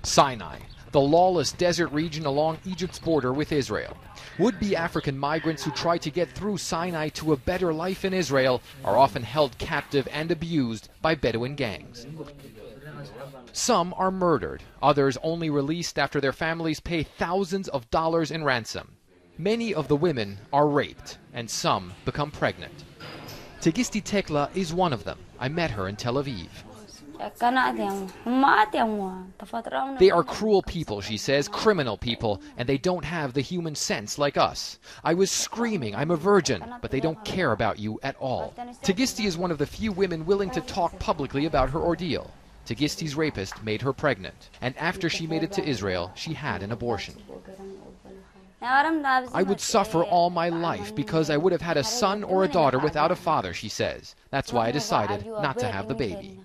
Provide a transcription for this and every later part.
Sinai, the lawless desert region along Egypt's border with Israel. Would-be African migrants who try to get through Sinai to a better life in Israel are often held captive and abused by Bedouin gangs. Some are murdered, others only released after their families pay thousands of dollars in ransom. Many of the women are raped, and some become pregnant. Tegisti Tekla is one of them. I met her in Tel Aviv. They are cruel people, she says, criminal people, and they don't have the human sense like us. I was screaming, I'm a virgin, but they don't care about you at all. Tegisti is one of the few women willing to talk publicly about her ordeal. Tegisti's rapist made her pregnant, and after she made it to Israel, she had an abortion. I would suffer all my life because I would have had a son or a daughter without a father, she says. That's why I decided not to have the baby.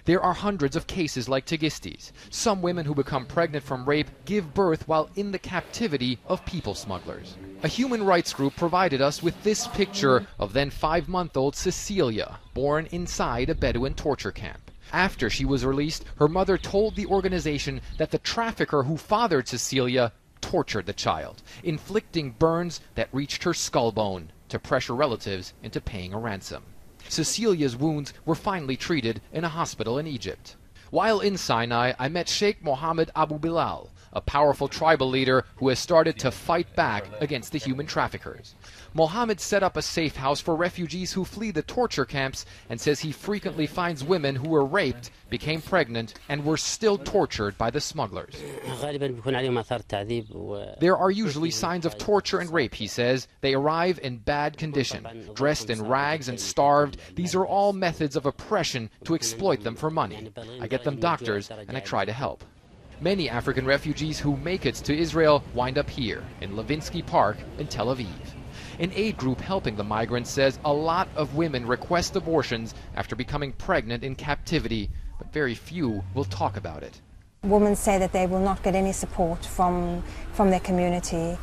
There are hundreds of cases like Tegisti's. Some women who become pregnant from rape give birth while in the captivity of people smugglers. A human rights group provided us with this picture of then 5-month-old Cecilia, born inside a Bedouin torture camp. After she was released, her mother told the organization that the trafficker who fathered Cecilia tortured the child, inflicting burns that reached her skull bone to pressure relatives into paying a ransom. Cecilia's wounds were finally treated in a hospital in Egypt. While in Sinai, I met Sheikh Mohammed Abu Bilal, a powerful tribal leader who has started to fight back against the human traffickers. Mohammed set up a safe house for refugees who flee the torture camps and says he frequently finds women who were raped, became pregnant, and were still tortured by the smugglers. There are usually signs of torture and rape, he says. They arrive in bad condition, dressed in rags and starved. These are all methods of oppression to exploit them for money. I get them doctors and I try to help. Many African refugees who make it to Israel wind up here, in Levinsky Park in Tel Aviv. An aid group helping the migrants says a lot of women request abortions after becoming pregnant in captivity, but very few will talk about it. Women say that they will not get any support from their community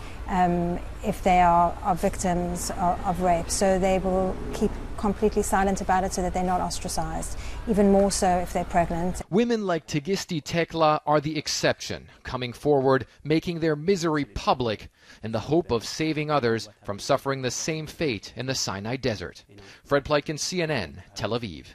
if they are victims of rape, so they will keep completely silent about it so that they're not ostracized, even more so if they're pregnant. Women like Tegisti Tekla are the exception, coming forward, making their misery public in the hope of saving others from suffering the same fate in the Sinai desert. Fred Pleiken, CNN, Tel Aviv.